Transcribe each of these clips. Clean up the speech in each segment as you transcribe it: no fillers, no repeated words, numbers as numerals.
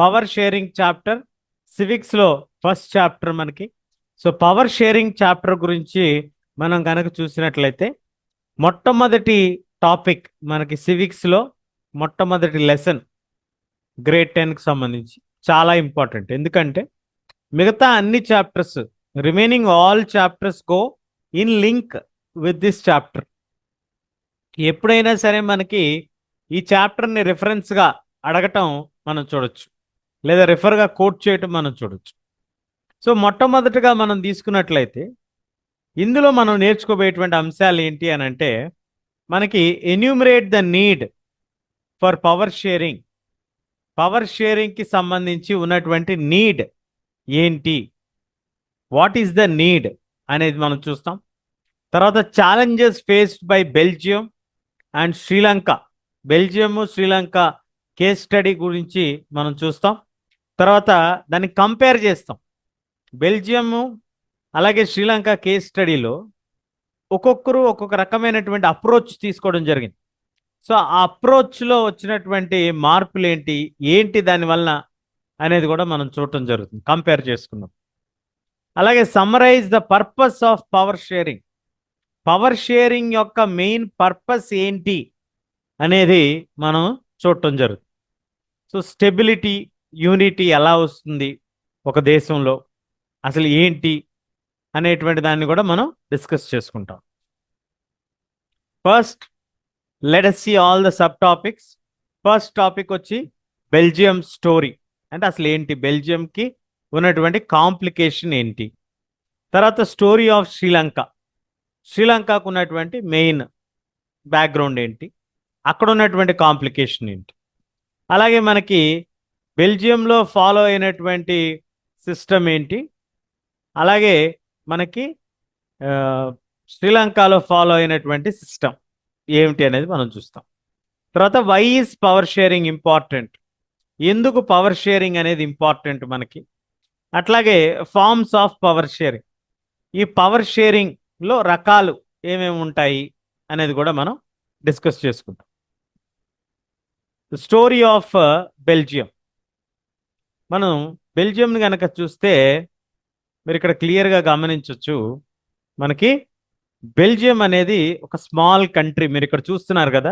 Power sharing chapter, సివిక్స్లో first chapter మనకి. So power sharing chapter గురించి మనం కనుక చూసినట్లయితే మొట్టమొదటి టాపిక్ మనకి సివిక్స్లో మొట్టమొదటి లెసన్ గ్రేడ్ 10కి సంబంధించి చాలా ఇంపార్టెంట్. ఎందుకంటే మిగతా అన్ని chapters, remaining all chapters go in link with this chapter. ఎప్పుడైనా సరే మనకి ఈ చాప్టర్ని రిఫరెన్స్గా అడగటం మనం చూడొచ్చు, లేదా రిఫర్గా కోట్ చేయటం మనం చూడొచ్చు. సో మొట్టమొదటిగా మనం తీసుకున్నట్లయితే ఇందులో మనం నేర్చుకోబోయేటువంటి అంశాలు ఏంటి అని అంటే, మనకి enumerate the need for power sharing. Power షేరింగ్కి సంబంధించి ఉన్నటువంటి నీడ్ ఏంటి, వాట్ ఈస్ ద నీడ్ అనేది మనం చూస్తాం. తర్వాత challenges faced by Belgium and Sri Lanka, Belgium Sri Lanka case study గురించి మనం చూస్తాం. తర్వాత దాన్ని కంపేర్ చేస్తాం. బెల్జియము అలాగే శ్రీలంక కేస్ స్టడీలో ఒక్కొక్కరు ఒక్కొక్క రకమైనటువంటి అప్రోచ్ తీసుకోవడం జరిగింది. సో ఆ అప్రోచ్లో వచ్చినటువంటి మార్పులు ఏంటి, ఏంటి దానివల్ల అనేది కూడా మనం చూడటం జరుగుతుంది, కంపేర్ చేసుకున్నాం. అలాగే summarise the purpose of power sharing. Power sharing యొక్క మెయిన్ పర్పస్ ఏంటి అనేది మనం చూడటం జరుగుతుంది. సో స్టెబిలిటీ, యూనిటీ ఎలా వస్తుంది ఒక దేశంలో, అసలు ఏంటి అనేటువంటి దాన్ని కూడా మనం డిస్కస్ చేసుకుంటాం. First let us see all the sub topics. First topic వచ్చి బెల్జియం స్టోరీ, అంటే అసలు ఏంటి, బెల్జియంకి ఉన్నటువంటి కాంప్లికేషన్ ఏంటి. తర్వాత స్టోరీ ఆఫ్ శ్రీలంక, శ్రీలంకకు ఉన్నటువంటి మెయిన్ బ్యాక్గ్రౌండ్ ఏంటి, అక్కడ ఉన్నటువంటి కాంప్లికేషన్ ఏంటి. అలాగే మనకి బెల్జియంలో ఫాలో అయినటువంటి సిస్టమ్ ఏంటి, అలాగే మనకి శ్రీలంకలో ఫాలో అయినటువంటి సిస్టమ్ ఏమిటి అనేది మనం చూస్తాం. తర్వాత why is power sharing important, ఎందుకు పవర్ షేరింగ్ అనేది ఇంపార్టెంట్ మనకి. అట్లాగే ఫార్మ్స్ ఆఫ్ పవర్ షేరింగ్, ఈ పవర్ షేరింగ్లో రకాలు ఏమేమి ఉంటాయి అనేది కూడా మనం డిస్కస్ చేసుకుంటాం. స్టోరీ ఆఫ్ బెల్జియం, మనం బెల్జియంని కనుక చూస్తే మీరు ఇక్కడ క్లియర్గా గమనించవచ్చు. మనకి బెల్జియం అనేది ఒక స్మాల్ కంట్రీ, మీరు ఇక్కడ చూస్తున్నారు కదా,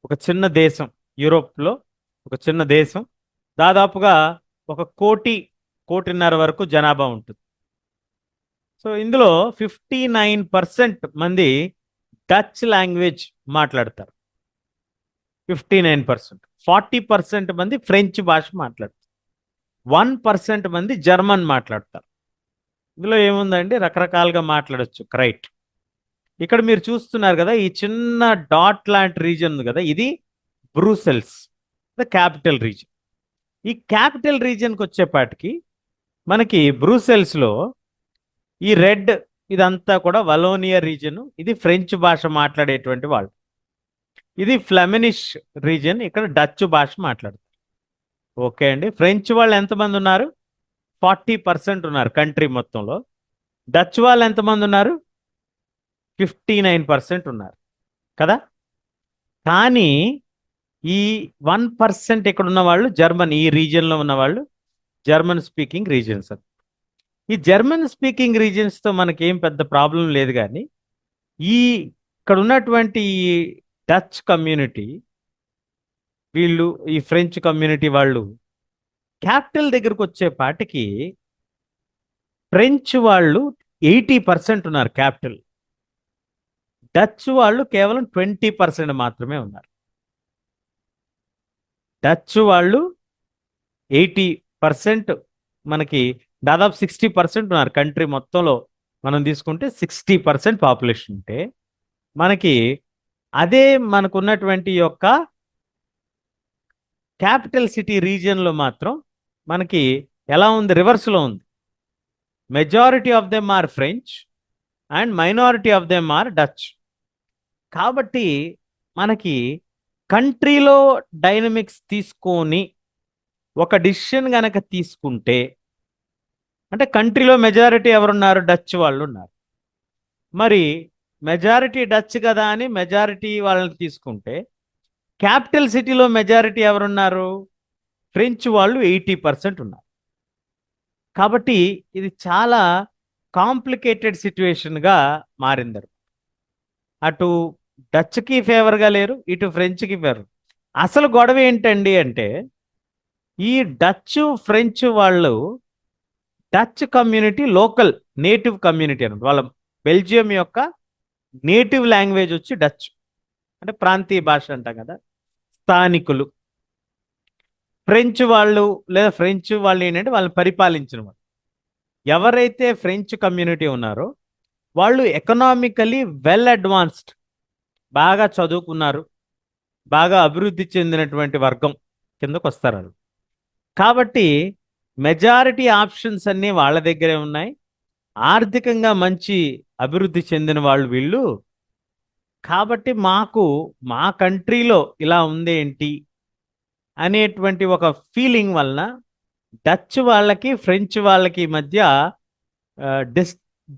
ఒక చిన్న దేశం, యూరోప్లో ఒక చిన్న దేశం. దాదాపుగా 1.5 కోటి వరకు జనాభా ఉంటుంది. సో ఇందులో 59% మంది డచ్ లాంగ్వేజ్ మాట్లాడతారు, 59%. 40% మంది ఫ్రెంచ్ భాష మాట్లాడతారు, 1% మంది జర్మన్ మాట్లాడతారు. ఇందులో ఏముందండి, రకరకాలుగా మాట్లాడచ్చు, రైట్. ఇక్కడ మీరు చూస్తున్నారు కదా, ఈ చిన్న డాట్ లాంటి రీజన్ ఉంది కదా, ఇది బ్రూసెల్స్, ద క్యాపిటల్ రీజన్. ఈ క్యాపిటల్ రీజన్కి వచ్చేపాటికి మనకి బ్రూసెల్స్లో ఈ రెడ్ ఇదంతా కూడా వలోనియా రీజన్, ఇది ఫ్రెంచ్ భాష మాట్లాడేటువంటి వాళ్ళు. ఇది ఫ్లెమినిష్ రీజన్, ఇక్కడ డచ్ భాష మాట్లాడతారు. ఓకే అండి, ఫ్రెంచ్ వాళ్ళు ఎంతమంది ఉన్నారు, 40% ఉన్నారు కంట్రీ మొత్తంలో. డచ్ వాళ్ళు ఎంతమంది ఉన్నారు, 59% ఉన్నారు కదా. కానీ ఈ 1% ఇక్కడ ఉన్న వాళ్ళు జర్మన్, ఈ రీజియన్లో ఉన్న వాళ్ళు జర్మన్ స్పీకింగ్ రీజియన్స్. ఈ జర్మన్ స్పీకింగ్ రీజియన్స్తో మనకేం పెద్ద ప్రాబ్లం లేదు. కానీ ఇక్కడ ఉన్నటువంటి డచ్ కమ్యూనిటీ, వీళ్ళు ఈ ఫ్రెంచ్ కమ్యూనిటీ వాళ్ళు క్యాపిటల్ దగ్గరకు వచ్చేపాటికి ఫ్రెంచ్ వాళ్ళు 80% ఉన్నారు క్యాపిటల్, డచ్ వాళ్ళు కేవలం 20% మాత్రమే ఉన్నారు. డచ్ వాళ్ళు 80%, మనకి దాదాపు 60% ఉన్నారు కంట్రీ మొత్తంలో. మనం తీసుకుంటే 60% పాపులేషన్ ఉంటే, మనకి అదే మనకున్నటువంటి యొక్క క్యాపిటల్ సిటీ రీజియన్లో మాత్రం మనకి ఎలా ఉంది, రివర్స్లో ఉంది. Majority of them are French and minority of them are Dutch. కాబట్టి మనకి కంట్రీలో డైనమిక్స్ తీసుకొని ఒక డిసిషన్ కనుక తీసుకుంటే, అంటే కంట్రీలో మెజారిటీ ఎవరున్నారు, డచ్ వాళ్ళు ఉన్నారు. మరి మెజారిటీ డచ్ కదా అని మెజారిటీ వాళ్ళని తీసుకుంటే, క్యాపిటల్ సిటీలో మెజారిటీ ఎవరున్నారు, ఫ్రెంచ్ వాళ్ళు 80% ఉన్నారు. కాబట్టి ఇది చాలా కాంప్లికేటెడ్ సిచ్యువేషన్గా మారింది. అటు డచ్కి ఫేవర్గా లేరు, ఇటు ఫ్రెంచ్కి ఫేవర్. అసలు గొడవ ఏంటండి అంటే, ఈ డచ్ ఫ్రెంచ్ వాళ్ళు Dutch community local native community అన్నమాట. వాళ్ళ బెల్జియం యొక్క నేటివ్ లాంగ్వేజ్ వచ్చి డచ్, అంటే ప్రాంతీయ భాష అంటాం కదా, స్థానికులు. ఫ్రెంచ్ వాళ్ళు లేదా ఫ్రెంచ్ వాళ్ళు ఏంటంటే వాళ్ళని పరిపాలించిన వాళ్ళు. ఎవరైతే ఫ్రెంచ్ కమ్యూనిటీ ఉన్నారో వాళ్ళు ఎకనామికలీ వెల్ అడ్వాన్స్డ్, బాగా చదువుకున్నారు, బాగా అభివృద్ధి చెందినటువంటి వర్గం కిందకు వస్తారు వాళ్ళు. కాబట్టి మెజారిటీ ఆప్షన్స్ అన్నీ వాళ్ళ దగ్గరే ఉన్నాయి. ఆర్థికంగా మంచి అభివృద్ధి చెందిన వాళ్ళు వీళ్ళు. కాబట్టి మా కంట్రీలో ఇలా ఉందేంటి అనేటువంటి ఒక ఫీలింగ్ వలన డచ్ వాళ్ళకి ఫ్రెంచ్ వాళ్ళకి మధ్య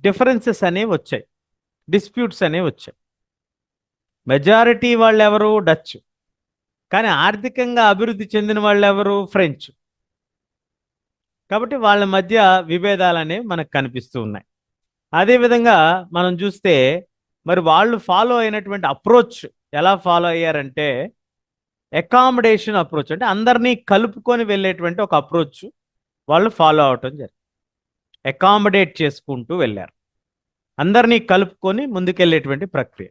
డిఫరెన్సెస్ అనేవి వచ్చాయి, డిస్ప్యూట్స్ అనేవి వచ్చాయి. మెజారిటీ వాళ్ళు ఎవరు? డచ్. కానీ ఆర్థికంగా అభివృద్ధి చెందిన వాళ్ళు ఎవరు? ఫ్రెంచ్. కాబట్టి వాళ్ళ మధ్య విభేదాలు అనేవి మనకు కనిపిస్తూ ఉన్నాయి. అదేవిధంగా మనం చూస్తే మరి వాళ్ళు ఫాలో అయినటువంటి అప్రోచ్ ఎలా ఫాలో అయ్యారంటే, అకామిడేషన్ అప్రోచ్, అంటే అందరినీ కలుపుకొని వెళ్ళేటువంటి ఒక అప్రోచ్ వాళ్ళు ఫాలో అవటం జరిగింది. అకామిడేట్ చేసుకుంటూ వెళ్ళారు, అందరినీ కలుపుకొని ముందుకెళ్ళేటువంటి ప్రక్రియ.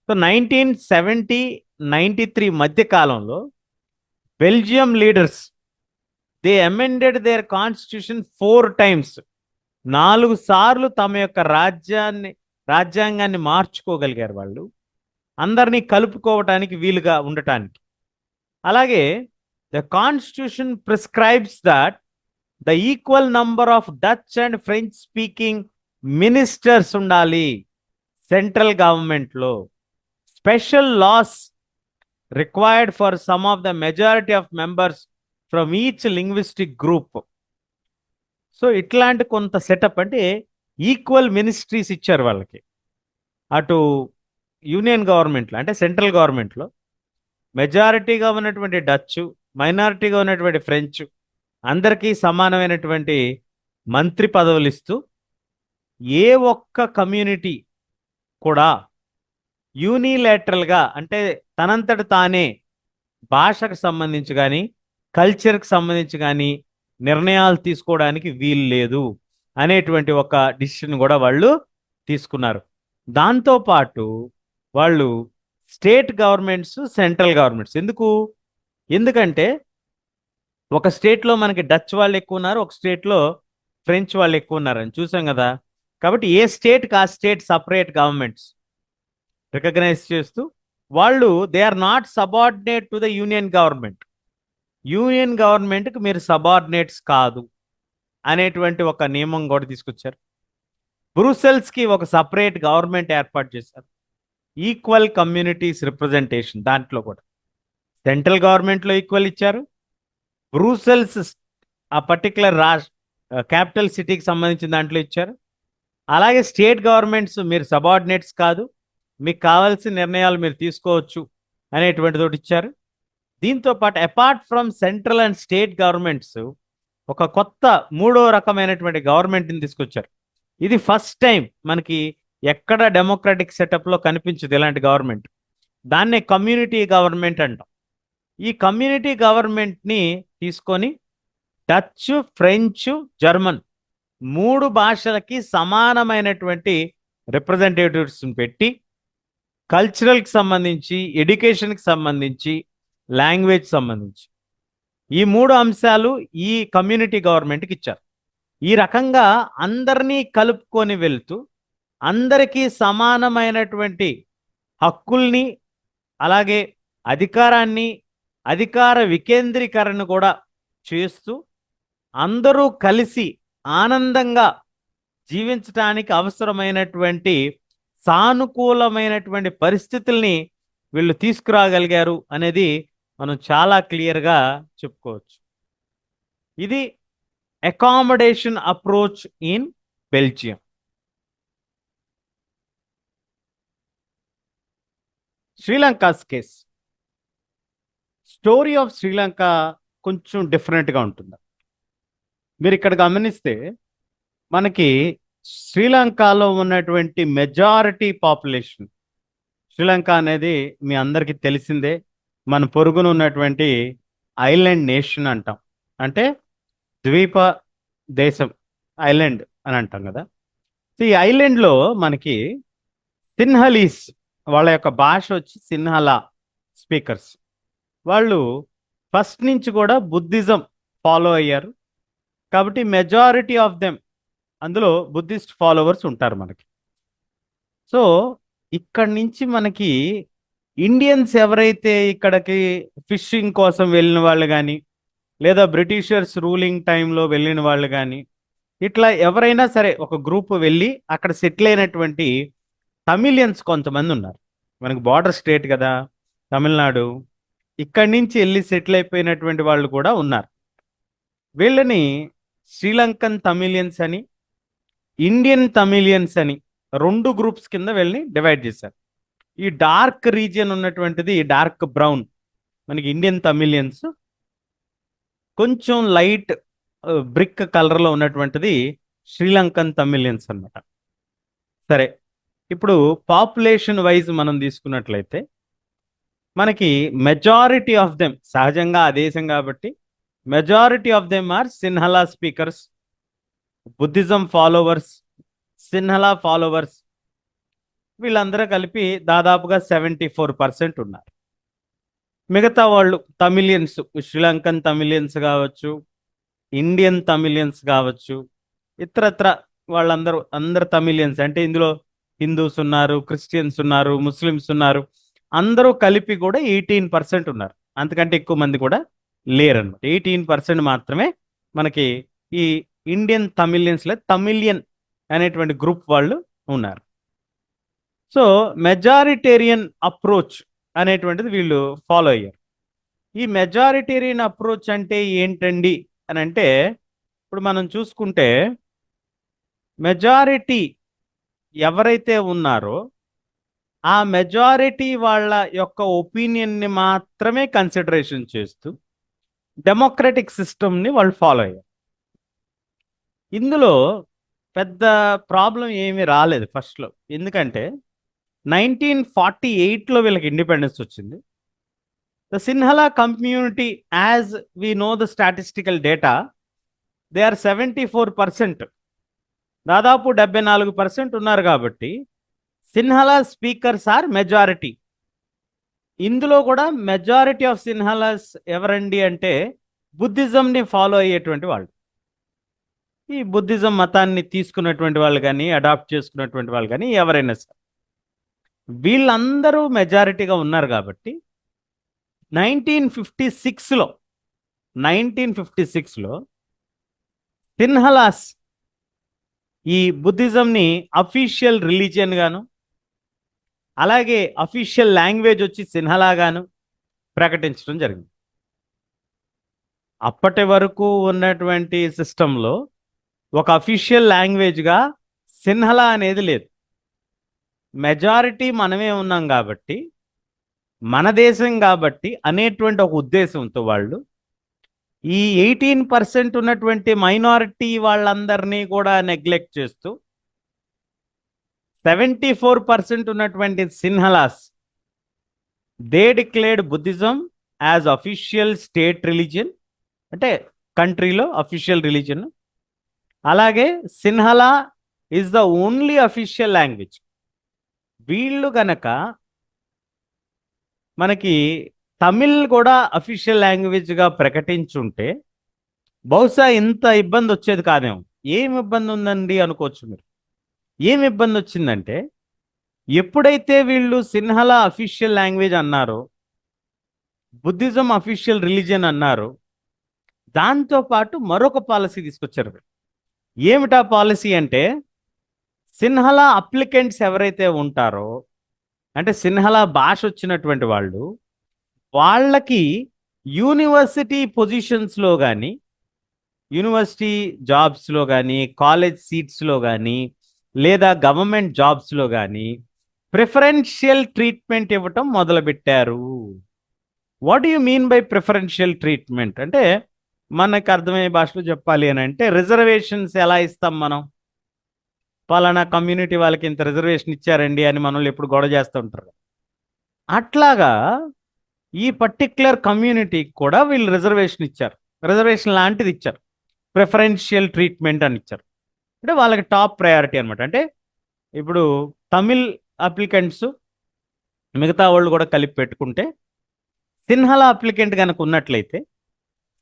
సో 1970-93 మధ్య కాలంలో Belgium leaders they amended their constitution 4 times, 4 సార్లు తమ యొక్క రాజ్యాంగాన్ని మార్చుకోగలిగారు వాళ్ళు, అందరినీ కలుపుకోవటానికి వీలుగా ఉండటానికి. అలాగే the constitution prescribes that the equal number of Dutch and French speaking ministers ఉండాలి సెంట్రల్ గవర్నమెంట్లో. Special laws required for some of the majority of members from each linguistic group. So ఇట్లాంటి కొంత సెటప్, అంటే ఈక్వల్ మినిస్ట్రీస్ ఇచ్చారు వాళ్ళకి. అటు union గవర్నమెంట్లో అంటే సెంట్రల్ గవర్నమెంట్లో మెజారిటీగా ఉన్నటువంటి డచ్, మైనారిటీగా ఉన్నటువంటి ఫ్రెంచ్ అందరికీ సమానమైనటువంటి మంత్రి పదవులు ఇస్తూ, ఏ ఒక్క కమ్యూనిటీ కూడా యూనిలేటరల్గా అంటే తనంతట తానే భాషకు సంబంధించి కానీ కల్చర్కి సంబంధించి కానీ నిర్ణయాలు తీసుకోవడానికి వీలు లేదు అనేటువంటి ఒక డిసిషన్ కూడా వాళ్ళు తీసుకున్నారు. దాంతోపాటు వాళ్ళు స్టేట్ గవర్నమెంట్స్, సెంట్రల్ గవర్నమెంట్స్ ఎందుకంటే ఒక స్టేట్లో మనకి డచ్ వాళ్ళు ఎక్కువ ఉన్నారు, ఒక స్టేట్లో ఫ్రెంచ్ వాళ్ళు ఎక్కువ ఉన్నారని చూసాం కదా. కాబట్టి ఏ స్టేట్కి ఆ స్టేట్ సపరేట్ గవర్నమెంట్స్ రికగ్నైజ్ చేస్తూ వాళ్ళు they are not subordinate to the union government, union గవర్నమెంట్కి మీరు సబార్డినేట్స్ కాదు అనేటువంటి ఒక నియమం కూడా తీసుకొచ్చారు. బ్రూసెల్స్కి ఒక సపరేట్ గవర్నమెంట్ ఏర్పాటు చేశారు, ఈక్వల్ కమ్యూనిటీస్ రిప్రజెంటేషన్. దాంట్లో కూడా సెంట్రల్ గవర్నమెంట్లో ఈక్వల్ ఇచ్చారు, బ్రూసెల్స్ ఆ పర్టికులర్ క్యాపిటల్ సిటీకి సంబంధించిన దాంట్లో ఇచ్చారు. అలాగే స్టేట్ గవర్నమెంట్స్ మీరు సబార్డినేట్స్ కాదు, మీకు కావాల్సిన నిర్ణయాలు మీరు తీసుకోవచ్చు అనేటువంటి తోటి ఇచ్చారు. దీంతో పాటు apart from central and state governments ఒక కొత్త 3వ రకమైనటువంటి గవర్నమెంట్ని తీసుకొచ్చారు. ఇది ఫస్ట్ టైం మనకి ఎక్కడ డెమోక్రాటిక్ సెటప్లో కనిపించదు ఇలాంటి గవర్నమెంట్. దాన్నే కమ్యూనిటీ గవర్నమెంట్ అంటాం. ఈ కమ్యూనిటీ గవర్నమెంట్ని తీసుకొని డచ్, ఫ్రెంచ్, జర్మన్ 3 భాషలకి సమానమైనటువంటి రిప్రజెంటేటివ్స్ని పెట్టి కల్చరల్కి సంబంధించి, ఎడ్యుకేషన్కి సంబంధించి, లాంగ్వేజ్ సంబంధించి ఈ 3 అంశాలు ఈ కమ్యూనిటీ గవర్నమెంట్కి ఇచ్చారు. ఈ రకంగా అందరినీ కలుపుకొని వెళ్తూ అందరికీ సమానమైనటువంటి హక్కుల్ని, అలాగే అధికారాన్ని, అధికార వికేంద్రీకరణ కూడా చేస్తూ అందరూ కలిసి ఆనందంగా జీవించడానికి అవసరమైనటువంటి సానుకూలమైనటువంటి పరిస్థితుల్ని వీళ్ళు తీసుకురాగలిగారు అనేది మనం చాలా క్లియర్గా చెప్పుకోవచ్చు. ఇది accommodation approach in Belgium. Sri Lanka's case, story of Sri Lanka కొంచెం డిఫరెంట్గా ఉంటుంది. మీరు ఇక్కడ గమనిస్తే మనకి శ్రీలంకలో ఉన్నటువంటి మెజారిటీ పాపులేషన్, శ్రీలంక అనేది మీ అందరికీ తెలిసిందే, మన పొరుగున ఉన్నటువంటి ఐలాండ్ నేషన్ అంటాం, అంటే ద్వీప దేశం, ఐలాండ్ అని అంటాం కదా. ఈ ఐలాండ్లో మనకి సిన్హలీస్, వాళ్ళ యొక్క భాష వచ్చి సిన్హలా స్పీకర్స్. వాళ్ళు ఫస్ట్ నుంచి కూడా బుద్ధిజం ఫాలో అయ్యారు కాబట్టి మెజారిటీ ఆఫ్ దెమ్ అందులో బుద్ధిస్ట్ ఫాలోవర్స్ ఉంటారు మనకి. సో ఇక్కడి నుంచి మనకి ఇండియన్స్ ఎవరైతే ఇక్కడికి ఫిషింగ్ కోసం వెళ్ళిన వాళ్ళు కానీ, లేదా బ్రిటిషర్స్ రూలింగ్ టైంలో వెళ్ళిన వాళ్ళు కానీ, ఇట్లా ఎవరైనా సరే ఒక గ్రూప్ వెళ్ళి అక్కడ సెటిల్ అయినటువంటి తమిళియన్స్ కొంతమంది ఉన్నారు. మనకి బార్డర్ స్టేట్ కదా తమిళనాడు, ఇక్కడి నుంచి వెళ్ళి సెటిల్ అయిపోయినటువంటి వాళ్ళు కూడా ఉన్నారు. వీళ్ళని శ్రీలంకన్ తమిళియన్స్ అని, ఇండియన్ తమిళియన్స్ అని 2 గ్రూప్స్ కింద వెళ్ళి డివైడ్ చేశారు. ఈ డార్క్ రీజియన్ ఉన్నటువంటిది డార్క్ బ్రౌన్ మనకి ఇండియన్ తమిళియన్స్, కొంచెం లైట్ బ్రిక్ కలర్లో ఉన్నటువంటిది శ్రీలంకన్ తమిళియన్స్ అన్నమాట. సరే, ఇప్పుడు పాపులేషన్ వైజ్ మనం తీసుకున్నట్లయితే మనకి మెజారిటీ ఆఫ్ దెమ్, సహజంగా ఆ దేశం కాబట్టి majority of them are సిన్హలా speakers, Buddhism followers, సిన్హలా followers. వీళ్ళందరూ కలిపి దాదాపుగా 74% ఉన్నారు. మిగతా వాళ్ళు తమిళియన్స్, శ్రీలంకన్ తమిళియన్స్ కావచ్చు, ఇండియన్ తమిళియన్స్ కావచ్చు, ఇతరత్ర వాళ్ళందరూ అందరు తమిళియన్స్ అంటే ఇందులో హిందూస్ ఉన్నారు, క్రిస్టియన్స్ ఉన్నారు, ముస్లిమ్స్ ఉన్నారు, అందరూ కలిపి కూడా 18% ఉన్నారు. అంతకంటే ఎక్కువ మంది కూడా లేరన్నమాట. 18% మాత్రమే మనకి ఈ ఇండియన్ తమిళియన్స్లో తమిళియన్ అనేటువంటి గ్రూప్ వాళ్ళు ఉన్నారు. సో మెజారిటేరియన్ అప్రోచ్ అనేటువంటిది వీళ్ళు ఫాలో అయ్యారు. ఈ మెజారిటేరియన్ అప్రోచ్ అంటే ఏంటండి అని అంటే, ఇప్పుడు మనం చూసుకుంటే మెజారిటీ ఎవరైతే ఉన్నారో ఆ మెజారిటీ వాళ్ళ యొక్క ఒపీనియన్ని మాత్రమే కన్సిడరేషన్ చేస్తూ డెమోక్రటిక్ సిస్టమ్ని వాళ్ళు ఫాలో అయ్యారు. ఇందులో పెద్ద ప్రాబ్లం ఏమీ రాలేదు ఫస్ట్లో, ఎందుకంటే 1948లో వీళ్ళకి ఇండిపెండెన్స్ వచ్చింది. The Sinhala community, as we know the statistical data, they are 74%, దాదాపు 74% ఉన్నారు. కాబట్టి సిన్హలా స్పీకర్స్ ఆర్ మెజారిటీ. ఇందులో కూడా మెజారిటీ ఆఫ్ సిన్హలాస్ ఎవరండి అంటే బుద్ధిజంని ఫాలో అయ్యేటువంటి వాళ్ళు, ఈ బుద్ధిజం మతాన్ని తీసుకున్నటువంటి వాళ్ళు కానీ, అడాప్ట్ చేసుకున్నటువంటి వాళ్ళు కానీ, ఎవరైనా సరే వీళ్ళందరూ మెజారిటీగా ఉన్నారు. కాబట్టి 1956లో సిన్హలాస్ ఈ బుద్ధిజంని అఫీషియల్ రిలీజియన్ గాను, అలాగే అఫీషియల్ లాంగ్వేజ్ వచ్చి సిన్హలా గాను ప్రకటించడం జరిగింది. అప్పటి వరకు ఉన్నటువంటి సిస్టంలో ఒక అఫీషియల్ లాంగ్వేజ్గా సిన్హలా అనేది లేదు. మెజారిటీ మనమే ఉన్నాం కాబట్టి, మన దేశం కాబట్టి అనేటువంటి ఒక ఉద్దేశంతో వాళ్ళు ఈ 18% ఉన్నటువంటి మైనారిటీ వాళ్ళందరినీ కూడా నెగ్లెక్ట్ చేస్తూ 74% ఉన్నటువంటి Sinhalas, they declared Buddhism as official state religion, అంటే కంట్రీలో అఫీషియల్ రిలీజియన్. అలాగే Sinhala is the only official language. వీళ్ళు గనక మనకి తమిళ్ కూడా అఫీషియల్ లాంగ్వేజ్గా ప్రకటించుంటే బహుశా ఇంత ఇబ్బంది వచ్చేది కాదేమో. ఏం ఇబ్బంది ఉందండి అనుకోవచ్చు మీరు. ఏం ఇబ్బంది వచ్చిందంటే, ఎప్పుడైతే వీళ్ళు సిన్హలా అఫీషియల్ లాంగ్వేజ్ అన్నారో, బుద్ధిజం అఫీషియల్ రిలీజియన్ అన్నారో, దాంతోపాటు మరొక పాలసీ తీసుకొచ్చారు. ఏమిటా పాలసీ అంటే, సిన్హలా అప్లికెంట్స్ ఎవరైతే ఉంటారో, అంటే సిన్హలా భాష వచ్చినటువంటి వాళ్ళు, వాళ్ళకి యూనివర్సిటీ పొజిషన్స్లో కానీ, యూనివర్సిటీ జాబ్స్లో కానీ, కాలేజ్ సీట్స్లో కానీ, లేదా గవర్నమెంట్ జాబ్స్లో కానీ ప్రిఫరెన్షియల్ ట్రీట్మెంట్ ఇవ్వటం మొదలుపెట్టారు. What you mean by preferential treatment అంటే మనకు అర్థమయ్యే భాషలో చెప్పాలి అని అంటే రిజర్వేషన్స్ ఎలా ఇస్తాం మనం? పలానా కమ్యూనిటీ వాళ్ళకి ఇంత రిజర్వేషన్ ఇచ్చారండి అని మనల్ని ఎప్పుడు గొడవ చేస్తూ ఉంటారు. అట్లాగా ఈ పర్టిక్యులర్ కమ్యూనిటీకి కూడా వీళ్ళు రిజర్వేషన్ ఇచ్చారు. రిజర్వేషన్ లాంటిది ఇచ్చారు. ప్రిఫరెన్షియల్ ట్రీట్మెంట్ అని ఇచ్చారు. అంటే వాళ్ళకి టాప్ ప్రయారిటీ అనమాట. అంటే ఇప్పుడు తమిళ్ అప్లికెంట్స్ మిగతా వాళ్ళు కూడా కలిపి పెట్టుకుంటే సిన్హలా అప్లికెంట్ కనుక ఉన్నట్లయితే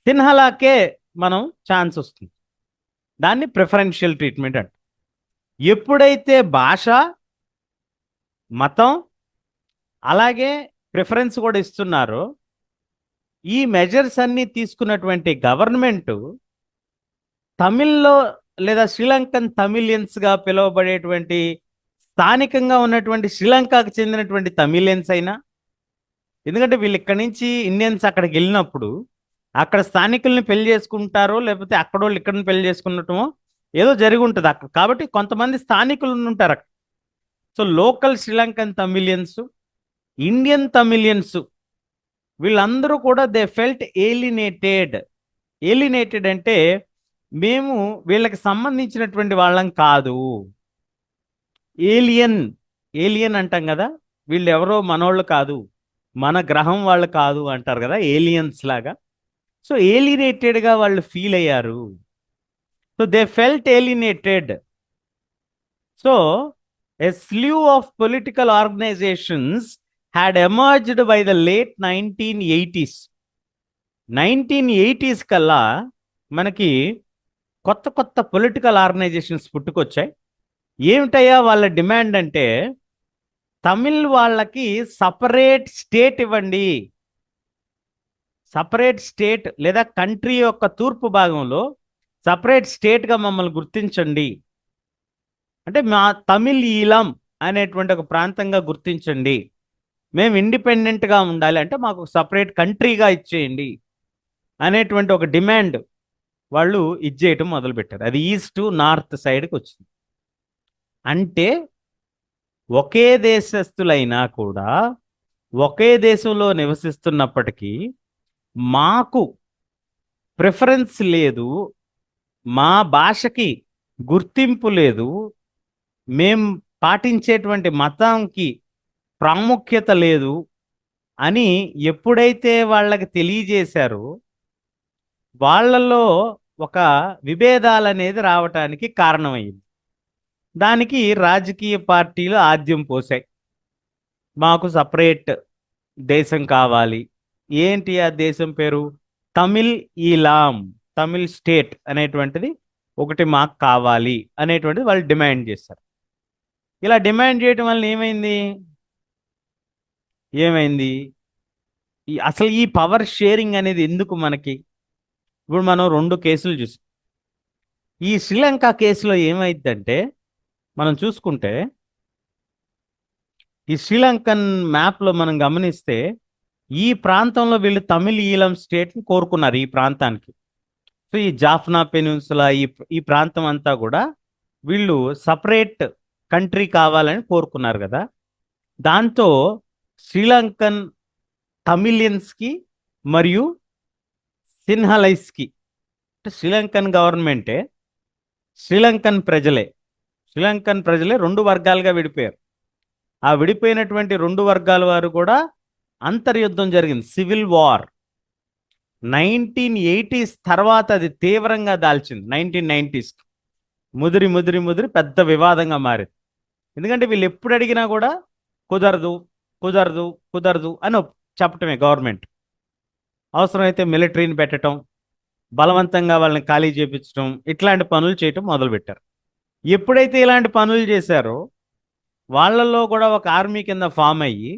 సిన్హలాకే మనం ఛాన్స్ వస్తుంది. దాన్ని ప్రిఫరెన్షియల్ ట్రీట్మెంట్ అంట. ఎప్పుడైతే భాష, మతం అలాగే ప్రిఫరెన్స్ కూడా ఇస్తున్నారో ఈ మెజర్స్ అన్నీ తీసుకున్నటువంటి గవర్నమెంట్ తమిళ్లో లేదా శ్రీలంకన్ తమిళియన్స్గా పిలువబడేటువంటి స్థానికంగా ఉన్నటువంటి శ్రీలంకకు చెందినటువంటి తమిళియన్స్ అయినా, ఎందుకంటే వీళ్ళు ఇక్కడి నుంచి ఇండియన్స్ అక్కడికి వెళ్ళినప్పుడు అక్కడ స్థానికుల్ని పెళ్లి చేసుకుంటారో లేకపోతే అక్కడ వాళ్ళు ఇక్కడ పెళ్లి చేసుకున్నటమో ఏదో జరిగి ఉంటుంది అక్కడ. కాబట్టి కొంతమంది స్థానికులు ఉంటారు అక్కడ. So local Sri Lankan Tamilians, Indian Tamilians వీళ్ళందరూ కూడా దే ఫెల్ట్ ఏలినేటెడ్. ఏలినేటెడ్ అంటే మేము వీళ్ళకి సంబంధించినటువంటి వాళ్ళం కాదు. ఏలియన్, ఏలియన్ అంటాం కదా, వీళ్ళు ఎవరో మనోళ్ళు కాదు, మన గ్రహం వాళ్ళు కాదు అంటారు కదా, ఏలియన్స్ లాగా. సో ఏలినేటెడ్గా వాళ్ళు ఫీల్ అయ్యారు. So they felt alienated. So a slew of political organizations had emerged by the late 1980s. 1980s కల్లా మనకి కొత్త కొత్త పొలిటికల్ ఆర్గనైజేషన్స్ పుట్టుకొచ్చాయి. ఏమిటయ్యా వాళ్ళ డిమాండ్ అంటే తమిళ్ వాళ్ళకి సపరేట్ స్టేట్ ఇవ్వండి, సపరేట్ స్టేట్ లేదా కంట్రీ యొక్క తూర్పు భాగంలో సపరేట్ స్టేట్గా మమ్మల్ని గుర్తించండి. అంటే మా తమిళ్ ఈలం అనేటువంటి ఒక ప్రాంతంగా గుర్తించండి, మేము ఇండిపెండెంట్గా ఉండాలి, అంటే మాకు సపరేట్ కంట్రీగా ఇచ్చేయండి అనేటువంటి ఒక డిమాండ్ వాళ్ళు ఇచ్చేయటం మొదలుపెట్టారు. అది ఈస్ట్ నార్త్ సైడ్కి వచ్చింది. అంటే ఒకే దేశస్థులైనా కూడా ఒకే దేశంలో నివసిస్తున్నప్పటికీ మాకు ప్రిఫరెన్స్ లేదు, మా భాషకి గుర్తింపు లేదు, మేం పాటించేటువంటి మతానికి ప్రాముఖ్యత లేదు అని ఎప్పుడైతే వాళ్ళకి తెలియజేశారో వాళ్ళలో ఒక విభేదాలు అనేది రావటానికి కారణమైంది. దానికి రాజకీయ పార్టీలు ఆద్యం పోసాయి. మాకు సపరేట్ దేశం కావాలి. ఏంటి ఆ దేశం పేరు? తమిళ్ ఈలాం, తమిళ్ స్టేట్ అనేటువంటిది ఒకటి మాకు కావాలి అనేటువంటిది వాళ్ళు డిమాండ్ చేశారు. ఇలా డిమాండ్ చేయటం వల్ల ఏమైంది అసలు ఈ పవర్ షేరింగ్ అనేది ఎందుకు మనకి? ఇప్పుడు మనం 2 కేసులు చూసాం. ఈ శ్రీలంక కేసులో ఏమైందంటే మనం చూసుకుంటే ఈ శ్రీలంకన్ మ్యాప్లో మనం గమనిస్తే ఈ ప్రాంతంలో వీళ్ళు తమిళ్ ఈలం స్టేట్ని కోరుకున్నారు ఈ ప్రాంతానికి. సో ఈ జాఫ్నా పెనిన్సులా ఈ ప్రాంతం అంతా కూడా వీళ్ళు సపరేట్ కంట్రీ కావాలని కోరుకున్నారు కదా. దాంతో శ్రీలంకన్ తమిళియన్స్కి మరియు సిన్హలైస్కి, అంటే శ్రీలంకన్ గవర్నమెంటే శ్రీలంకన్ ప్రజలే 2 వర్గాలుగా విడిపోయారు. ఆ విడిపోయినటువంటి 2 వర్గాల వారు కూడా అంతర్యుద్ధం జరిగింది, సివిల్ వార్. 1980s తర్వాత అది తీవ్రంగా దాల్చింది. 1990s ముదిరి పెద్ద వివాదంగా మారింది. ఎందుకంటే వీళ్ళు ఎప్పుడు అడిగినా కూడా కుదరదు కుదరదు కుదరదు అని చెప్పటమే గవర్నమెంట్. అవసరమైతే మిలిటరీని పెట్టడం, బలవంతంగా వాళ్ళని ఖాళీ చేయించడం, ఇట్లాంటి పనులు చేయటం మొదలుపెట్టారు. ఎప్పుడైతే ఇలాంటి పనులు చేశారో వాళ్ళల్లో కూడా ఒక ఆర్మీ కింద ఫామ్ అయ్యి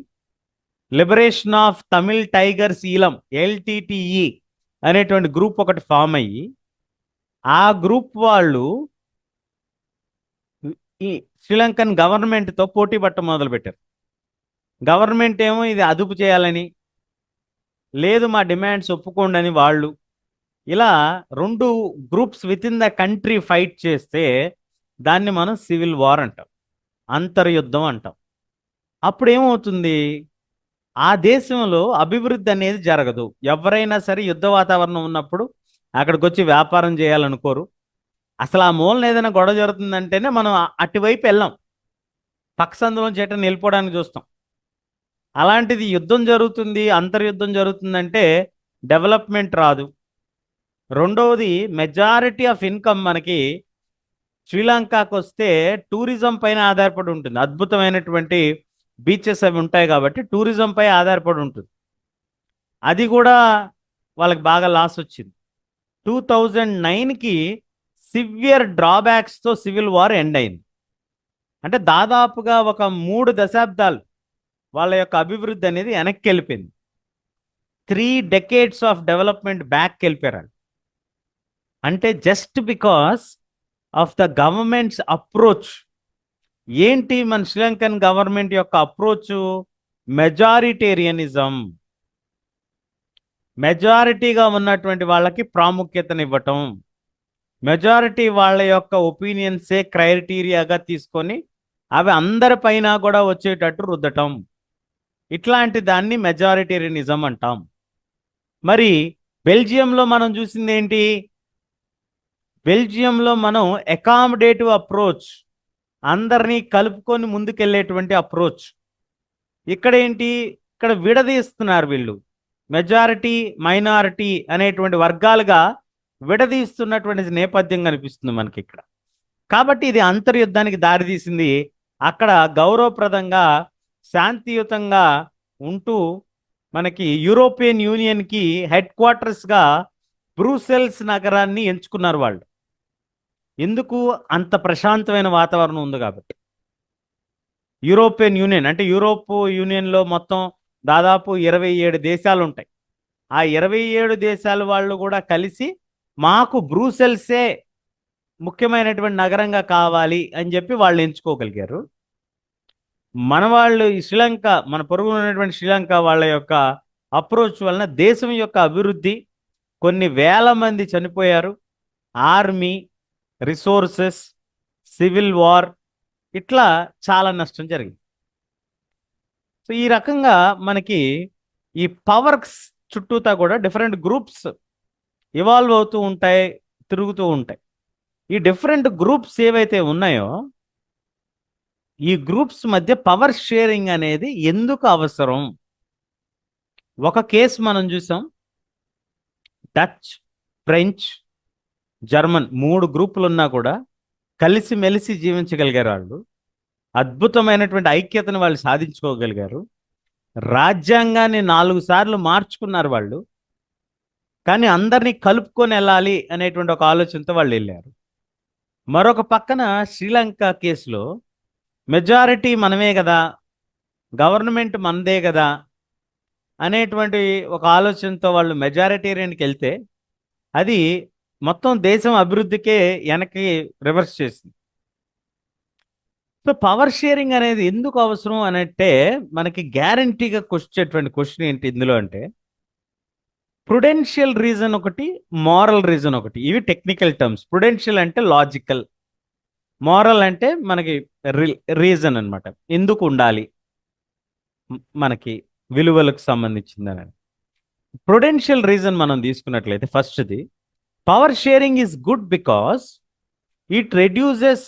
liberation of Tamil tigers ఈలం, LTTE అనేటువంటి గ్రూప్ ఒకటి ఫామ్ అయ్యి ఆ గ్రూప్ వాళ్ళు ఈ శ్రీలంకన్ గవర్నమెంట్తో పోటీ పట్ట మొదలుపెట్టారు. గవర్నమెంట్ ఏమో ఇది అదుపు చేయాలని, లేదు మా డిమాండ్స్ ఒప్పుకోండి అని వాళ్ళు. ఇలా 2 groups with in the country fight చేస్తే దాన్ని మనం సివిల్ వార్ అంటాం, అంతర్యుద్ధం అంటాం. అప్పుడు ఏమవుతుంది? ఆ దేశంలో అభివృద్ధి అనేది జరగదు. ఎవరైనా సరే యుద్ధ వాతావరణం ఉన్నప్పుడు అక్కడికి వచ్చి వ్యాపారం చేయాలనుకోరు. అసలు ఆ మూలన ఏదైనా గొడవ జరుగుతుందంటేనే మనం అటువైపు వెళ్ళాం, పక్క సందులోంచి ఎటన్నా వెళ్ళిపోవడానికి చూస్తాం. అలాంటిది యుద్ధం జరుగుతుంది, అంతర్యుద్ధం జరుగుతుందంటే డెవలప్మెంట్ రాదు. రెండవది, మెజారిటీ ఆఫ్ ఇన్కమ్ మనకి శ్రీలంకకు వస్తే టూరిజం పైన ఆధారపడి ఉంటుంది. అద్భుతమైనటువంటి బీచెస్ అవి ఉంటాయి కాబట్టి టూరిజం పై ఆధారపడి ఉంటుంది. అది కూడా వాళ్ళకి బాగా లాస్ వచ్చింది. 2009కి సివియర్ డ్రాబ్యాక్స్తో సివిల్ వార్ ఎండ్ అయింది. అంటే దాదాపుగా ఒక 3 దశాబ్దాలు వాళ్ళ యొక్క అభివృద్ధి అనేది వెనక్కి వెళ్ళిపోయింది. 3 decades ఆఫ్ డెవలప్మెంట్ బ్యాక్ వెళ్ళిపోయారు. అంటే just because of the governments approach. ఏంటి మన శ్రీలంకన్ గవర్నమెంట్ యొక్క అప్రోచ్? మెజారిటేరియనిజం. మెజారిటీగా ఉన్నటువంటి వాళ్ళకి ప్రాముఖ్యతనివ్వటం, మెజారిటీ వాళ్ళ యొక్క ఒపీనియన్సే క్రైటీరియాగా తీసుకొని అవి అందరిపైన కూడా వచ్చేటట్టు రుద్దటం. ఇట్లాంటి దాన్ని మెజారిటేరియనిజం అంటాం. మరి బెల్జియంలో మనం చూసింది ఏంటి? బెల్జియంలో మనం అకామిడేటివ్ అప్రోచ్, అందరినీ కలుపుకొని ముందుకెళ్ళేటువంటి అప్రోచ్. ఇక్కడ ఏంటి? ఇక్కడ విడదీస్తున్నారు వీళ్ళు. మెజారిటీ మైనారిటీ అనేటువంటి వర్గాలుగా విడదీస్తున్నటువంటి నేపథ్యం కనిపిస్తుంది మనకి ఇక్కడ. కాబట్టి ఇది అంతర్యుద్ధానికి దారితీసింది. అక్కడ గౌరవప్రదంగా శాంతియుతంగా ఉంటూ మనకి యూరోపియన్ యూనియన్కి హెడ్ క్వార్టర్స్గా బ్రూసెల్స్ నగరాన్ని ఎంచుకున్నారు వాళ్ళు. ఎందుకు? అంత ప్రశాంతమైన వాతావరణం ఉంది కాబట్టి. యూరోపియన్ యూనియన్ అంటే యూరోప్ యూనియన్లో మొత్తం దాదాపు 27 దేశాలు ఉంటాయి. ఆ 27 దేశాల వాళ్ళు కూడా కలిసి మాకు బ్రూసెల్సే ముఖ్యమైనటువంటి నగరంగా కావాలి అని చెప్పి వాళ్ళు ఎంచుకోగలిగారు. మన వాళ్ళు ఈ శ్రీలంక, మన పొరుగు ఉన్నటువంటి శ్రీలంక వాళ్ళ యొక్క అప్రోచ్ వలన దేశం యొక్క అభివృద్ధి, కొన్ని వేల మంది చనిపోయారు, ఆర్మీ, రిసోర్సెస్, సివిల్ వార్, ఇట్లా చాలా నష్టం జరిగింది. సో ఈ రకంగా మనకి ఈ పవర్స్ చుట్టూతా కూడా డిఫరెంట్ గ్రూప్స్ ఇవాల్వ్ అవుతూ ఉంటాయి, తిరుగుతూ ఉంటాయి. ఈ డిఫరెంట్ గ్రూప్స్ ఏవైతే ఉన్నాయో ఈ గ్రూప్స్ మధ్య పవర్ షేరింగ్ అనేది ఎందుకు అవసరం? ఒక కేసు మనం చూసాం. డచ్, ఫ్రెంచ్, జర్మన్ 3 గ్రూపులు ఉన్నా కూడా కలిసిమెలిసి జీవించగలిగారు వాళ్ళు. అద్భుతమైనటువంటి ఐక్యతను వాళ్ళు సాధించుకోగలిగారు. రాజ్యాంగాన్ని 4 సార్లు మార్చుకున్నారు వాళ్ళు. కానీ అందరినీ కలుపుకొని వెళ్ళాలి అనేటువంటి ఒక ఆలోచనతో వాళ్ళు వెళ్ళారు. మరొక పక్కన శ్రీలంక కేసులో మెజారిటీ మనమే కదా, గవర్నమెంట్ మనదే కదా అనేటువంటి ఒక ఆలోచనతో వాళ్ళు మెజారిటేరియన్కి వెళ్తే అది మొత్తం దేశం అభివృద్ధికే వెనక్కి రివర్స్ చేసింది. సో పవర్ షేరింగ్ అనేది ఎందుకు అవసరం అనంటే మనకి గ్యారంటీగా వచ్చేటువంటి క్వశ్చన్ ఏంటి ఇందులో అంటే, ప్రుడెన్షియల్ రీజన్ ఒకటి, మారల్ రీజన్ ఒకటి. ఇవి టెక్నికల్ టర్మ్స్. ప్రుడెన్షియల్ అంటే లాజికల్, మారల్ అంటే మనకి రీజన్ అన్నమాట, ఎందుకు ఉండాలి మనకి విలువలకు సంబంధించిందని. ప్రుడెన్షియల్ రీజన్ మనం తీసుకున్నట్లయితే ఫస్ట్ది, power sharing is good because it reduces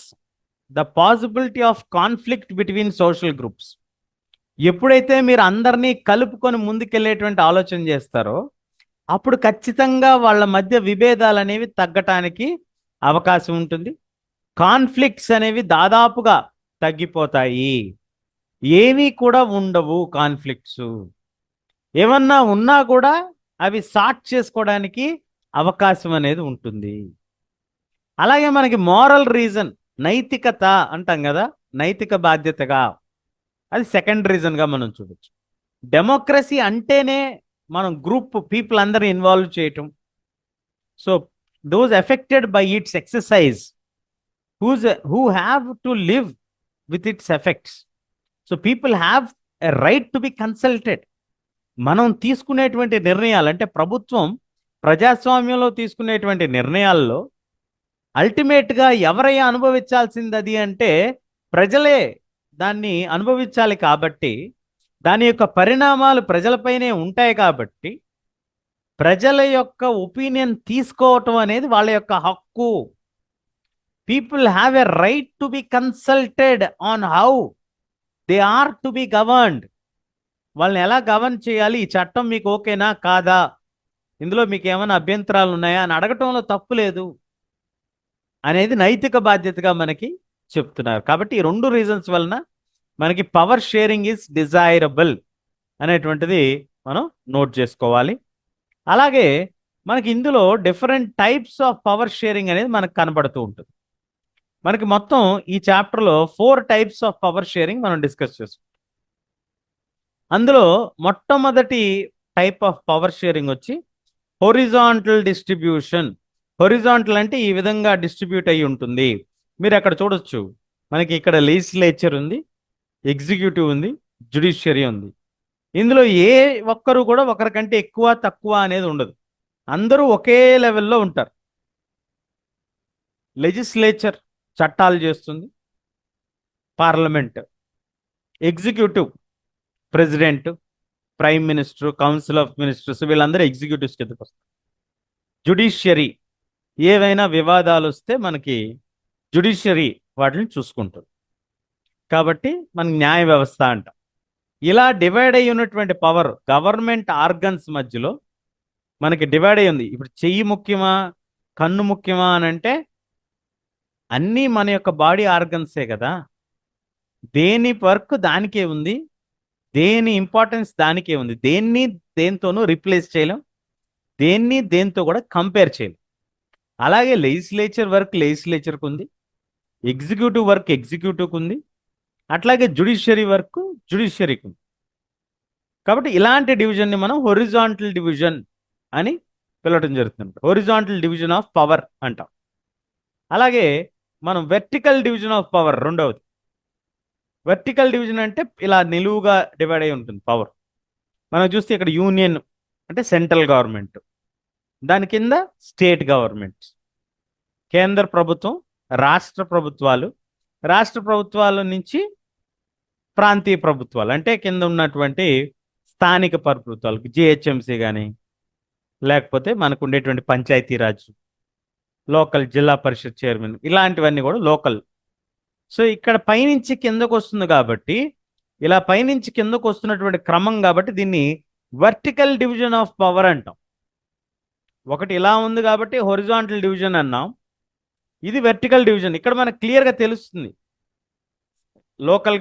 the possibility of conflict between social groups. ఎప్పుడైతే మీరు అందరినీ కలుపుకొని ముందుకెళ్ళేటువంటి ఆలోచన చేస్తారో అప్పుడు ఖచ్చితంగా వాళ్ళ మధ్య విభేదాలు అనేవి తగ్గటానికి అవకాశం ఉంటుంది. కాన్ఫ్లిక్ట్స్ అనేవి దాదాపుగా తగ్గిపోతాయి. ఏమీ కూడా ఉండవు కాన్ఫ్లిక్ట్స్. ఏమన్నా ఉన్నా కూడా అవి సార్ట్ చేసుకోవడానికి అవకాశం అనేది ఉంటుంది. అలాగే మనకి మారల్ రీజన్, నైతికత అంటాం కదా, నైతిక బాధ్యతగా, అది సెకండ్ రీజన్గా మనం చూడొచ్చు. డెమోక్రసీ అంటేనే మనం గ్రూప్ పీపుల్ అందరినీ ఇన్వాల్వ్ చేయటం. So those affected by it's exercise who have to live with its effects. So people have a right to be consulted. మనం తీసుకునేటువంటి నిర్ణయాలు అంటే ప్రభుత్వం ప్రజాస్వామ్యంలో తీసుకునేటువంటి నిర్ణయాల్లో అల్టిమేట్గా ఎవరయ్యా అనుభవించాల్సింది అది అంటే ప్రజలే దాన్ని అనుభవించాలి. కాబట్టి దాని యొక్క పరిణామాలు ప్రజలపైనే ఉంటాయి కాబట్టి ప్రజల యొక్క ఒపీనియన్ తీసుకోవటం అనేది వాళ్ళ యొక్క హక్కు. People have a right to be consulted on how they are to be governed. వాళ్ళని ఎలా గవర్న్ చేయాలి, ఈ చట్టం మీకు ఓకేనా కాదా, ఇందులో మీకు ఏమైనా అభ్యంతరాలు ఉన్నాయా అని అడగటంలో తప్పు లేదు అనేది నైతిక బాధ్యతగా మనకి చెప్తున్నారు. కాబట్టి ఈ రెండు రీజన్స్ వలన మనకి పవర్ షేరింగ్ ఈజ్ డిజైరబుల్ అనేటువంటిది మనం నోట్ చేసుకోవాలి. అలాగే మనకి ఇందులో different types of power sharing అనేది మనకు కనబడుతూ ఉంటుంది. మనకి మొత్తం ఈ చాప్టర్లో 4 టైప్స్ ఆఫ్ పవర్ షేరింగ్ మనం డిస్కస్ చేసుకుంటాం. అందులో మొట్టమొదటి టైప్ ఆఫ్ పవర్ షేరింగ్ వచ్చి హొరిజాంటల్ డిస్ట్రిబ్యూషన్. హొరిజాంటల్ అంటే ఈ విధంగా డిస్ట్రిబ్యూట్ అయి ఉంటుంది. మీరు అక్కడ చూడొచ్చు, మనకి ఇక్కడ లెజిస్లేచర్ ఉంది, ఎగ్జిక్యూటివ్ ఉంది, జ్యుడిషియరీ ఉంది. ఇందులో ఏ ఒక్కరు కూడా ఒకరికంటే ఎక్కువ తక్కువ అనేది ఉండదు, అందరూ ఒకే లెవెల్లో ఉంటారు. లెజిస్లేచర్ చట్టాలు చేస్తుంది, parliament, executive president, prime minister, council of ministers, వీళ్ళందరూ ఎగ్జిక్యూటివ్స్ కిందకు వస్తారు. జ్యుడిషియరీ ఏవైనా వివాదాలు వస్తే మనకి జ్యుడిషియరీ వాటిని చూసుకుంటుంది. కాబట్టి మనకి న్యాయ వ్యవస్థ అంట. ఇలా డివైడ్ అయ్యి ఉన్నటువంటి పవర్ గవర్నమెంట్ ఆర్గన్స్ మధ్యలో మనకి డివైడ్ అయ్యి ఉంది. ఇప్పుడు చెయ్యి ముఖ్యమా, కన్ను ముఖ్యమా అని అంటే అన్నీ మన యొక్క బాడీ ఆర్గన్సే కదా. దేని వర్క్ దానికే ఉంది, దేని ఇంపార్టెన్స్ దానికే ఉంది. దేన్ని దేంతోనూ రిప్లేస్ చేయలేం, దేన్ని దేంతో కూడా కంపేర్ చేయలేం. అలాగే లెజిస్లేచర్ వర్క్ లెజిస్లేచర్కి ఉంది, ఎగ్జిక్యూటివ్ వర్క్ ఎగ్జిక్యూటివ్కి ఉంది, అట్లాగే జ్యుడిషియరీ వర్క్ జ్యుడిషియరీకి ఉంది. కాబట్టి ఇలాంటి డివిజన్ని మనం హొరిజాంటల్ డివిజన్ అని పిలవటం జరుగుతుంది. హొరిజాంటల్ డివిజన్ ఆఫ్ పవర్ అంటాం. అలాగే మనం వెర్టికల్ డివిజన్ ఆఫ్ పవర్ రెండవది. వెర్టికల్ డివిజన్ అంటే ఇలా నిలువుగా డివైడ్ అయి ఉంటుంది పవర్. మనం చూస్తే ఇక్కడ యూనియన్ అంటే సెంట్రల్ గవర్నమెంట్, దాని కింద స్టేట్ గవర్నమెంట్స్, కేంద్ర ప్రభుత్వం, రాష్ట్ర ప్రభుత్వాలు, రాష్ట్ర ప్రభుత్వాల నుంచి ప్రాంతీయ ప్రభుత్వాలు అంటే కింద ఉన్నటువంటి స్థానిక ప్రభుత్వాలకు జిహెచ్ఎంసీ కానీ, లేకపోతే మనకు ఉండేటువంటి పంచాయతీరాజ్, లోకల్ జిల్లా పరిషత్ చైర్మన్, ఇలాంటివన్నీ కూడా లోకల్. సో ఇక్కడ పైనుంచి కిందకు వస్తుంది కాబట్టి, ఇలా పైనుంచి కిందకు వస్తున్నటువంటి క్రమం కాబట్టి దీన్ని వర్టికల్ డివిజన్ ఆఫ్ పవర్ అంటాం. ఒకటి ఇలా ఉంది కాబట్టి హొరిజాంటల్ డివిజన్ అన్నాం, ఇది వెర్టికల్ డివిజన్. ఇక్కడ మనకు క్లియర్గా తెలుస్తుంది లోకల్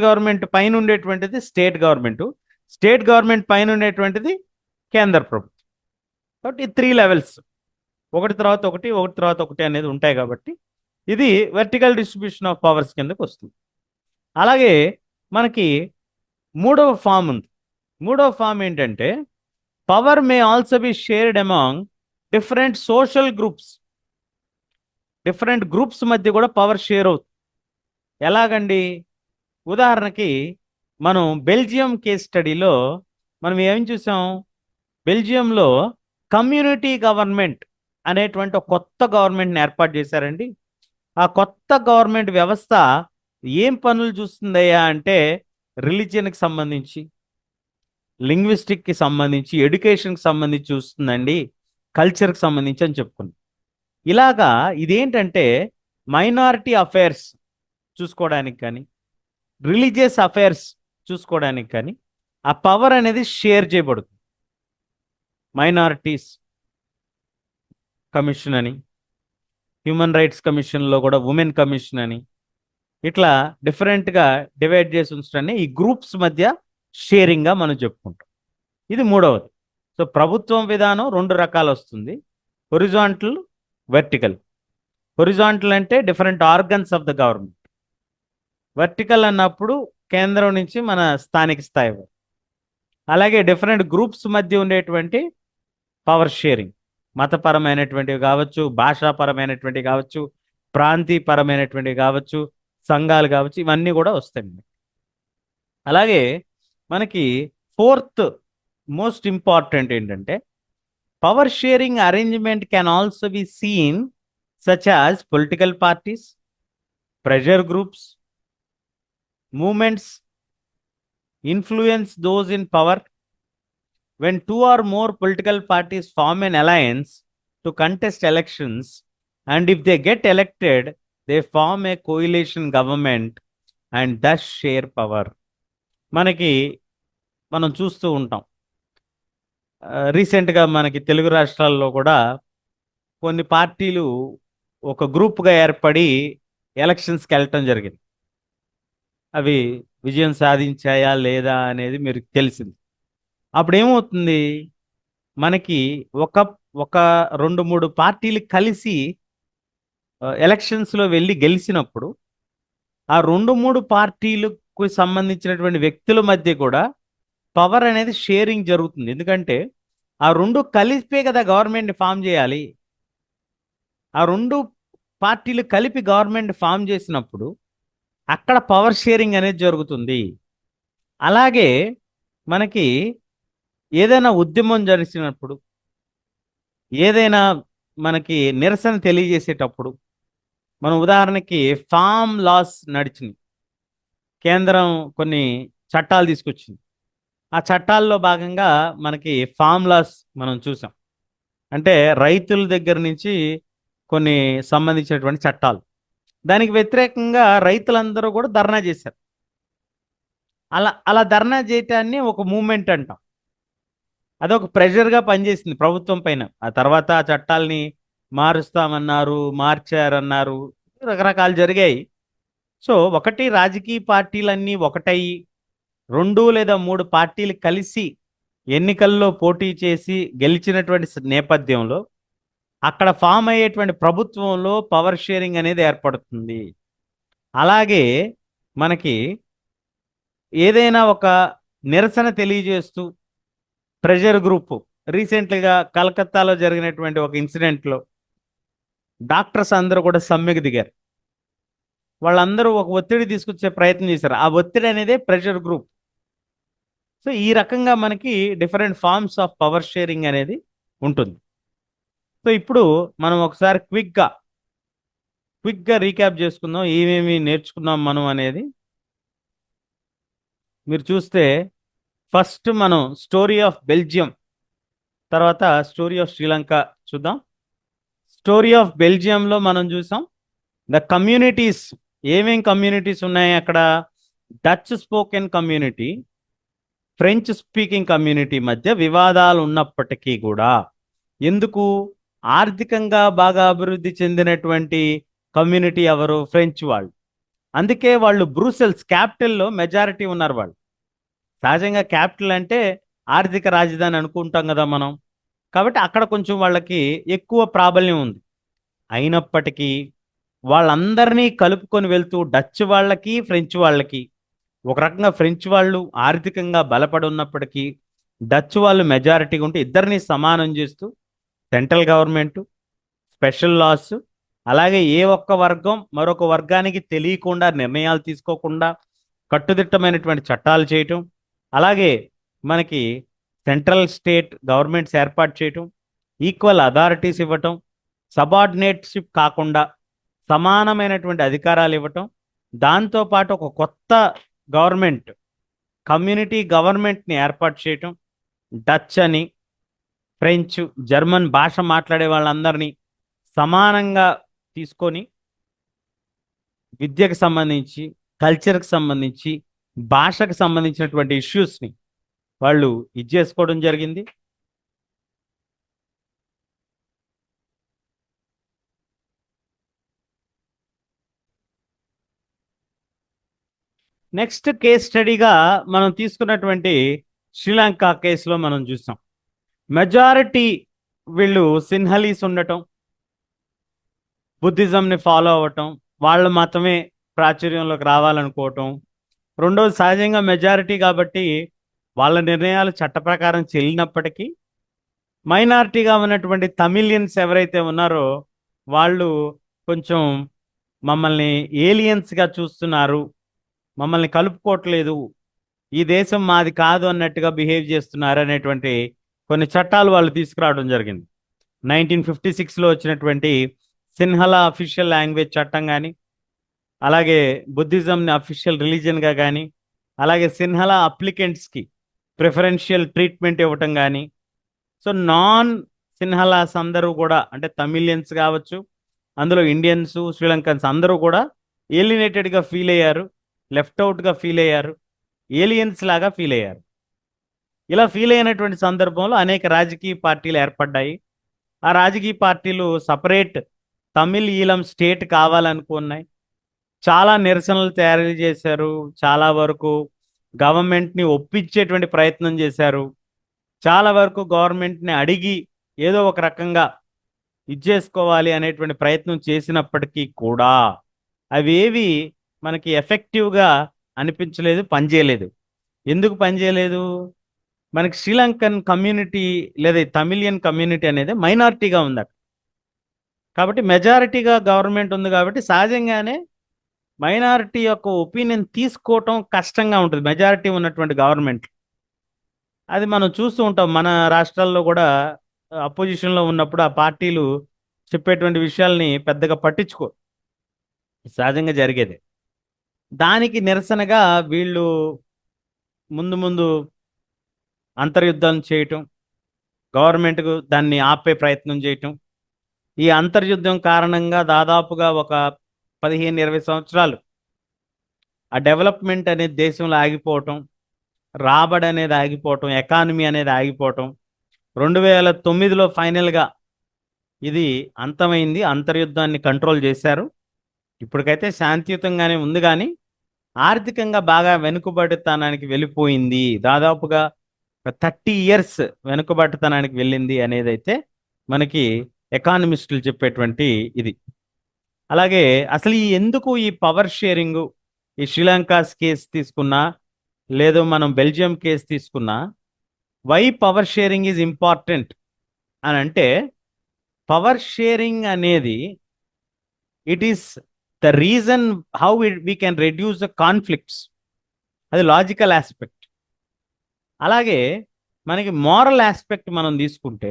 గవర్నమెంట్ పైన ఉండేటువంటిది స్టేట్ గవర్నమెంట్ పైన ఉండేటువంటిది కేంద్ర ప్రభుత్వం. కాబట్టి 3 లెవెల్స్, ఒకటి తర్వాత ఒకటి అనేది ఉంటాయి. కాబట్టి ఇది వెర్టికల్ డిస్ట్రిబ్యూషన్ ఆఫ్ పవర్స్ కిందకు వస్తుంది. అలాగే మనకి మూడవ ఫామ్ ఉంది. మూడవ ఫామ్ ఏంటంటే power may also be shared among different social groups. Different groups మధ్య కూడా పవర్ షేర్ అవుతుంది. ఎలాగండి? ఉదాహరణకి మనం బెల్జియం కేస్ స్టడీలో మనం ఏం చూసాం, బెల్జియంలో కమ్యూనిటీ గవర్నమెంట్ అనేటువంటి ఒక కొత్త గవర్నమెంట్ని ఏర్పాటు చేశారండి. ఆ కొత్త గవర్నమెంట్ వ్యవస్థ ఏం పనులు చూస్తుందయ్యా అంటే రిలీజియన్కి సంబంధించి, లింగ్విస్టిక్కి సంబంధించి, ఎడ్యుకేషన్కి సంబంధించి చూస్తుందండి, కల్చర్కి సంబంధించి అని చెప్పుకుంది. ఇలాగా ఇదేంటంటే మైనారిటీ అఫైర్స్ చూసుకోవడానికి కానీ, రిలీజియస్ అఫైర్స్ చూసుకోవడానికి కానీ ఆ పవర్ అనేది షేర్ చేయబడుతుంది. మైనారిటీస్ కమిషన్ అని, హ్యూమన్ రైట్స్ కమిషన్లో కూడా ఉమెన్ కమిషన్ అని, ఇట్లా డిఫరెంట్గా డివైడ్ చేసి ఉంచడాన్ని ఈ గ్రూప్స్ మధ్య షేరింగ్గా మనం చెప్పుకుంటాం. ఇది మూడవది. సో ప్రభుత్వం విధానం 2 రకాలు వస్తుంది, హొరిజాంటల్, వెర్టికల్. హొరిజాంటల్ అంటే different organs of the government, vertical అన్నప్పుడు కేంద్రం నుంచి మన స్థానిక స్థాయి. అలాగే డిఫరెంట్ గ్రూప్స్ మధ్య ఉండేటువంటి పవర్ షేరింగ్, మతపరమైనటువంటివి కావచ్చు, భాషాపరమైనటువంటివి కావచ్చు, ప్రాంతీయపరమైనటువంటివి కావచ్చు, సంఘాలు కావచ్చు, ఇవన్నీ కూడా వస్తాయి. అలాగే మనకి 4th మోస్ట్ ఇంపార్టెంట్ ఏంటంటే power sharing arrangement can also be seen such as political parties, pressure groups, movements, influence those in power. When two or more political parties form an alliance to contest elections, and if they get elected, they form a coalition government and thus share power. మనకి మనం చూస్తూ ఉంటాం. రీసెంట్గా మనకి తెలుగు రాష్ట్రాల్లో కూడా కొన్ని పార్టీలు ఒక గ్రూప్గా ఏర్పడి ఎలక్షన్స్కి వెళ్ళటం జరిగింది. అవి విజయం సాధించాయా లేదా అనేది మీరు తెలిసింది. అప్పుడు ఏమవుతుంది, మనకి ఒక ఒక 2-3 పార్టీలు కలిసి ఎలక్షన్స్లో వెళ్ళి గెలిచినప్పుడు ఆ 2-3 పార్టీలకు సంబంధించినటువంటి వ్యక్తుల మధ్య కూడా పవర్ అనేది షేరింగ్ జరుగుతుంది. ఎందుకంటే ఆ 2 కలిపే కదా గవర్నమెంట్ ఫామ్ చేయాలి. ఆ 2 పార్టీలు కలిపి గవర్నమెంట్ ఫామ్ చేసినప్పుడు అక్కడ పవర్ షేరింగ్ అనేది జరుగుతుంది. అలాగే మనకి ఏదైనా ఉద్యమం జరిగినప్పుడు, ఏదైనా మనకి నిరసన తెలియజేసేటప్పుడు, మనం ఉదాహరణకి ఫామ్ లాస్ నడిచినాయి. కేంద్రం కొన్ని చట్టాలు తీసుకొచ్చింది. ఆ చట్టాల్లో భాగంగా మనకి ఫామ్ లాస్ మనం చూసాం. అంటే రైతుల దగ్గర నుంచి కొన్ని సంబంధించినటువంటి చట్టాలు. దానికి వ్యతిరేకంగా రైతులందరూ కూడా ధర్నా చేశారు. అలా అలా ధర్నా చేయటాన్ని ఒక మూమెంట్ అంటాం. అదొక ప్రెషర్గా పనిచేసింది ప్రభుత్వం పైన. ఆ తర్వాత ఆ చట్టాలని మారుస్తామన్నారు, మార్చారన్నారు, రకరకాలు జరిగాయి. సో ఒకటి, రాజకీయ పార్టీలన్నీ ఒకటయ్యి 2 లేదా 3 పార్టీలు కలిసి ఎన్నికల్లో పోటీ చేసి గెలిచినటువంటి నేపథ్యంలో అక్కడ ఫామ్ అయ్యేటువంటి ప్రభుత్వంలో పవర్ షేరింగ్ అనేది ఏర్పడుతుంది. అలాగే మనకి ఏదైనా ఒక నిరసన తెలియజేస్తూ ప్రెషర్ గ్రూప్, రీసెంట్గా కలకత్తాలో జరిగినటువంటి ఒక ఇన్సిడెంట్లో డాక్టర్స్ అందరూ కూడా సమ్మెకు దిగారు. వాళ్ళందరూ ఒక ఒత్తిడి తీసుకొచ్చే ప్రయత్నం చేశారు. ఆ ఒత్తిడి అనేది ప్రెషర్ గ్రూప్. సో ఈ రకంగా మనకి different forms of power sharing అనేది ఉంటుంది. సో ఇప్పుడు మనం ఒకసారి క్విక్గా రీక్యాప్ చేసుకుందాం, ఏమేమి నేర్చుకున్నాం మనం అనేది. మీరు చూస్తే ఫస్ట్ మనం స్టోరీ ఆఫ్ బెల్జియం, తర్వాత స్టోరీ ఆఫ్ శ్రీలంక చూద్దాం. స్టోరీ ఆఫ్ బెల్జియంలో మనం చూసాం ద కమ్యూనిటీస్, ఏమేం కమ్యూనిటీస్ ఉన్నాయి అక్కడ. Dutch spoken community, French speaking community మధ్య వివాదాలు ఉన్నప్పటికీ కూడా, ఎందుకు, ఆర్థికంగా బాగా అభివృద్ధి చెందినటువంటి కమ్యూనిటీ ఎవరు, ఫ్రెంచ్ వాళ్ళు. అందుకే వాళ్ళు బ్రూసెల్స్ క్యాపిటల్లో మెజారిటీ ఉన్నారు వాళ్ళు. సహజంగా క్యాపిటల్ అంటే ఆర్థిక రాజధాని అనుకుంటాం కదా మనం. కాబట్టి అక్కడ కొంచెం వాళ్ళకి ఎక్కువ ప్రాబల్యం ఉంది. అయినప్పటికీ వాళ్ళందరినీ కలుపుకొని వెళ్తూ డచ్ వాళ్ళకి ఫ్రెంచ్ వాళ్ళకి, ఒక రకంగా ఫ్రెంచ్ వాళ్ళు ఆర్థికంగా బలపడి ఉన్నప్పటికీ డచ్ వాళ్ళు మెజారిటీగా ఉంటే ఇద్దరిని సమానం చేస్తూ సెంట్రల్ గవర్నమెంట్, స్పెషల్ లాస్, అలాగే ఏ ఒక్క వర్గం మరొక వర్గానికి తెలియకుండా నిర్ణయాలు తీసుకోకుండా కట్టుదిట్టమైనటువంటి చట్టాలు చేయటం, అలాగే మనకి సెంట్రల్ స్టేట్ గవర్నమెంట్స్ ఏర్పాటు చేయటం, ఈక్వల్ అథారిటీస్ ఇవ్వటం, సబార్డినేట్షిప్ కాకుండా సమానమైనటువంటి అధికారాలు ఇవ్వటం, దాంతోపాటు ఒక కొత్త గవర్నమెంట్, కమ్యూనిటీ గవర్నమెంట్ని ఏర్పాటు చేయటం, డచ్ అని, ఫ్రెంచ్, జర్మన్ భాష మాట్లాడే వాళ్ళందరినీ సమానంగా తీసుకొని విద్యకు సంబంధించి, కల్చర్కి సంబంధించి, భాషకు సంబంధించినటువంటి ఇష్యూస్ని వాళ్ళు ఇది చేసుకోవడం జరిగింది. నెక్స్ట్ కేస్ స్టడీగా మనం తీసుకున్నటువంటి శ్రీలంక కేసులో మనం చూసాం. మెజారిటీ వీళ్ళు సిన్హలీస్ ఉండటం, బుద్ధిజంని ఫాలో అవ్వటం, వాళ్ళ మతమే ప్రాచుర్యంలోకి రావాలనుకోవటం. రెండోది, సహజంగా మెజారిటీ కాబట్టి వాళ్ళ నిర్ణయాలు చట్ట ప్రకారం చెల్లినప్పటికీ మైనారిటీగా ఉన్నటువంటి తమిళియన్స్ ఎవరైతే ఉన్నారో వాళ్ళు కొంచెం మమ్మల్ని ఏలియన్స్గా చూస్తున్నారు, మమ్మల్ని కలుపుకోవట్లేదు, ఈ దేశం మాది కాదు అన్నట్టుగా బిహేవ్ చేస్తున్నారు అనేటువంటి కొన్ని చట్టాలు వాళ్ళు తీసుకురావడం జరిగింది. 1956లో వచ్చినటువంటి సిన్హలా అఫీషియల్ లాంగ్వేజ్ చట్టం కానీ, అలాగే బుద్ధిజంని అఫీషియల్ రిలీజియన్గా కానీ, అలాగే సిన్హలా అప్లికెంట్స్కి ప్రిఫరెన్షియల్ ట్రీట్మెంట్ ఇవ్వటం కానీ, సో నాన్ సిన్హలాస్ అందరూ కూడా అంటే తమిళియన్స్ కావచ్చు, అందులో ఇండియన్స్, శ్రీలంకన్స్ అందరూ కూడా ఏలినేటెడ్గా ఫీల్ అయ్యారు, లెఫ్ట్ అవుట్గా ఫీల్ అయ్యారు, ఏలియన్స్ లాగా ఫీల్ అయ్యారు. ఇలా ఫీల్ అయినటువంటి సందర్భంలో అనేక రాజకీయ పార్టీలు ఏర్పడ్డాయి. ఆ రాజకీయ పార్టీలు సపరేట్ తమిళ్ ఈలం స్టేట్ కావాలనుకున్నాయి. చాలా నిరసనలు తయారు చేశారు. చాలా వరకు గవర్నమెంట్ని ఒప్పించేటువంటి ప్రయత్నం చేశారు. చాలా వరకు గవర్నమెంట్ని అడిగి ఏదో ఒక రకంగా ఇచ్చేసుకోవాలి అనేటువంటి ప్రయత్నం చేసినప్పటికీ కూడా అవేవి మనకి ఎఫెక్టివ్గా అనిపించలేదు, పనిచేయలేదు. ఎందుకు పనిచేయలేదు? మనకి శ్రీలంకన్ కమ్యూనిటీ లేదా తమిళియన్ కమ్యూనిటీ అనేది మైనారిటీగా ఉంది అక్కడ. కాబట్టి మెజారిటీగా గవర్నమెంట్ ఉంది కాబట్టి సహజంగానే మైనారిటీ యొక్క ఒపీనియన్ తీసుకోవటం కష్టంగా ఉంటుంది మెజారిటీ ఉన్నటువంటి గవర్నమెంట్. అది మనం చూస్తూ ఉంటాం మన రాష్ట్రాల్లో కూడా. అపోజిషన్లో ఉన్నప్పుడు ఆ పార్టీలు చెప్పేటువంటి విషయాల్ని పెద్దగా పట్టించుకో, సహజంగా జరిగేది. దానికి నిరసనగా వీళ్ళు ముందు ముందు అంతర్యుద్ధం చేయటం, గవర్నమెంట్కు దాన్ని ఆపే ప్రయత్నం చేయటం. ఈ అంతర్యుద్ధం కారణంగా దాదాపుగా ఒక 15-20 సంవత్సరాలు ఆ డెవలప్మెంట్ అనేది దేశంలో ఆగిపోవటం, రాబడి అనేది ఆగిపోవటం, ఎకానమీ అనేది ఆగిపోవటం. 2009లో ఫైనల్గా ఇది అంతమైంది, అంతర్యుద్ధాన్ని కంట్రోల్ చేశారు. ఇప్పటికైతే శాంతియుతంగానే ఉంది, కానీ ఆర్థికంగా బాగా వెనుకబడితనానికి వెళ్ళిపోయింది. దాదాపుగా 30 ఇయర్స్ వెనుకబడితనానికి వెళ్ళింది అనేది అయితే మనకి ఎకానమిస్టులు చెప్పేటువంటి ఇది. అలాగే అసలు ఎందుకు ఈ పవర్ షేరింగ్, ఈ శ్రీలంక కేసు తీసుకున్నా లేదో మనం బెల్జియం కేసు తీసుకున్నా, why power sharing is important అని అంటే, పవర్ షేరింగ్ అనేది it is the reason how we can reduce the conflicts. అది లాజికల్ ఆస్పెక్ట్. అలాగే మనకి మారల్ ఆస్పెక్ట్ మనం తీసుకుంటే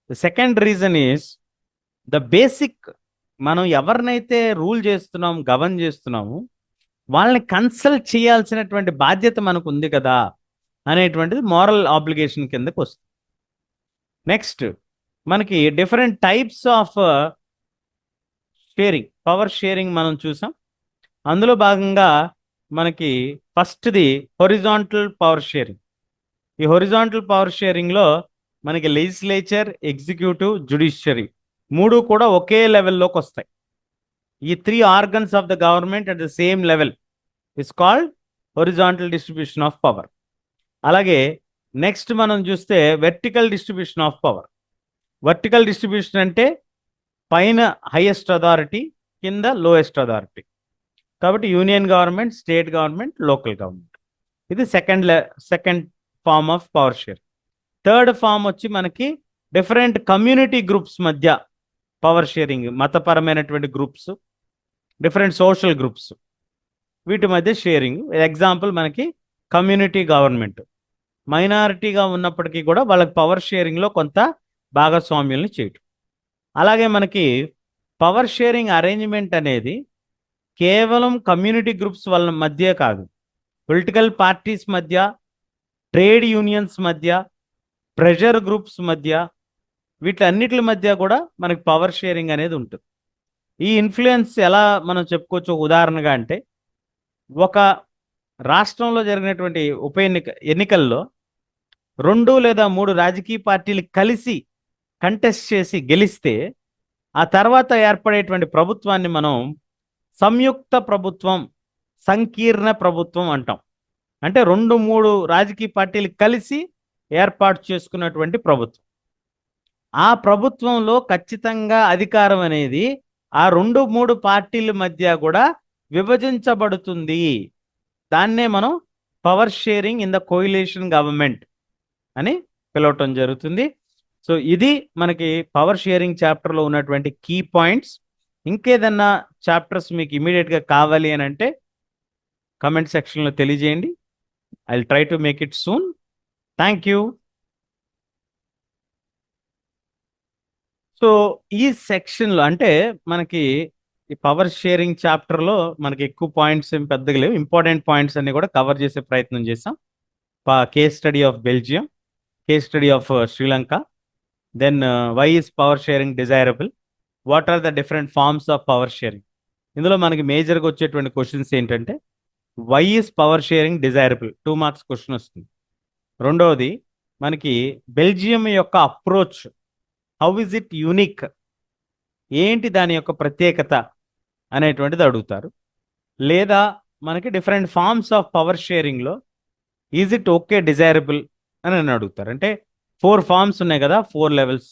the second reason is the basic. మనం ఎవరినైతే రూల్ చేస్తున్నాం, గవర్న్ చేస్తున్నాము, వాళ్ళని కన్సల్ట్ చేయాల్సినటువంటి బాధ్యత మనకు ఉంది కదా అనేటువంటిది మారల్ ఆబ్లిగేషన్ కిందకు వస్తుంది. నెక్స్ట్ మనకి different types of sharing, power sharing మనం చూసాం. అందులో భాగంగా మనకి ఫస్ట్ది హొరిజాంటల్ పవర్ షేరింగ్. ఈ హొరిజాంటల్ పవర్ షేరింగ్లో మనకి లెజిస్లేచర్, ఎగ్జిక్యూటివ్, జ్యుడిషియరీ మూడు కూడా ఒకే లెవెల్లోకి వస్తాయి. ఈ 3 organs of the government at the same level is called horizontal distribution of power. అలాగే నెక్స్ట్ మనం చూస్తే vertical distribution of power. Vertical distribution అంటే పైన హైయెస్ట్ అథారిటీ, కింద లోయెస్ట్ అథారిటీ. కాబట్టి union government, state government, local government. ఇది second form of power share. Third form వచ్చి మనకి డిఫరెంట్ కమ్యూనిటీ గ్రూప్స్ మధ్య పవర్ షేరింగ్, మతపరమైనటువంటి గ్రూప్స్, డిఫరెంట్ సోషల్ గ్రూప్స్, వీటి మధ్య షేరింగ్. ఎగ్జాంపుల్ మనకి కమ్యూనిటీ గవర్నమెంట్. మైనారిటీగా ఉన్నప్పటికీ కూడా వాళ్ళకి పవర్ షేరింగ్లో కొంత భాగస్వామ్యాలను చేయటం. అలాగే మనకి పవర్ షేరింగ్ అరేంజ్మెంట్ అనేది కేవలం కమ్యూనిటీ గ్రూప్స్ వాళ్ళ మధ్య కాదు, పొలిటికల్ పార్టీస్ మధ్య, ట్రేడ్ యూనియన్స్ మధ్య, ప్రెషర్ గ్రూప్స్ మధ్య, వీటన్నిటి మధ్య కూడా మనకి పవర్ షేరింగ్ అనేది ఉంటుంది. ఈ ఇన్ఫ్లుయెన్స్ ఎలా మనం చెప్పుకోవచ్చు ఉదాహరణగా అంటే, ఒక రాష్ట్రంలో జరిగినటువంటి ఉప ఎన్నికల్లో 2 లేదా 3 రాజకీయ పార్టీలు కలిసి కంటెస్ట్ చేసి గెలిస్తే ఆ తర్వాత ఏర్పడేటువంటి ప్రభుత్వాన్ని మనం సంయుక్త ప్రభుత్వం, సంకీర్ణ ప్రభుత్వం అంటాం. అంటే 2-3 రాజకీయ పార్టీలు కలిసి ఏర్పాటు చేసుకున్నటువంటి ప్రభుత్వం. ఆ ప్రభుత్వంలో ఖచ్చితంగా అధికారం అనేది ఆ 2-3 పార్టీల మధ్య కూడా విభజించబడుతుంది. దాన్నే మనం power sharing in the coalition government అని పిలవటం జరుగుతుంది. సో ఇది మనకి పవర్ షేరింగ్ చాప్టర్లో ఉన్నటువంటి కీ పాయింట్స్. ఇంకేదన్నా చాప్టర్స్ మీకు ఇమీడియట్గా కావాలి అని అంటే కమెంట్ సెక్షన్లో తెలియజేయండి. I will try to make it soon. Thank you. So ఈ సెక్షన్లో అంటే మనకి ఈ పవర్ షేరింగ్ చాప్టర్లో మనకి ఎక్కువ పాయింట్స్ ఏం పెద్దగా లేవు, ఇంపార్టెంట్ పాయింట్స్ అన్ని కూడా కవర్ చేసే ప్రయత్నం చేసాం. Case study of Belgium, case study of Sri Lanka, then why is power sharing desirable, what are the different forms of power sharing. ఇందులో మనకి మేజర్గా వచ్చేటువంటి క్వశ్చన్స్ ఏంటంటే why is power sharing desirable, 2 marks question వస్తుంది. రెండవది మనకి బెల్జియం యొక్క approach, how is it unique, ఏంటి దాని యొక్క ప్రత్యేకత అనేటువంటిది అడుగుతారు. లేదా మనకి different forms of power షేరింగ్లో is it okay desirable అని అడుగుతారు. అంటే 4 ఫార్మ్స్ ఉన్నాయి కదా, 4 లెవెల్స్.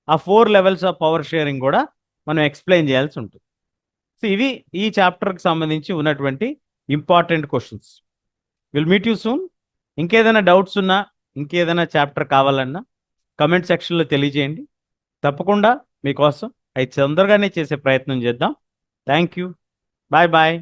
ఆ 4 లెవెల్స్ ఆఫ్ పవర్ షేరింగ్ కూడా మనం ఎక్స్ప్లెయిన్ చేయాల్సి ఉంటుంది. సో ఇవి ఈ చాప్టర్కి సంబంధించి ఉన్నటువంటి important questions. Will meet you soon. ఇంకేదైనా డౌట్స్ ఉన్నా, ఇంకేదైనా చాప్టర్ కావాలన్నా కమెంట్ సెక్షన్లో తెలియజేయండి. తప్పకుండా మీకోసం అవి తొందరగానే చేసే ప్రయత్నం చేద్దాం. Thank you. Bye bye.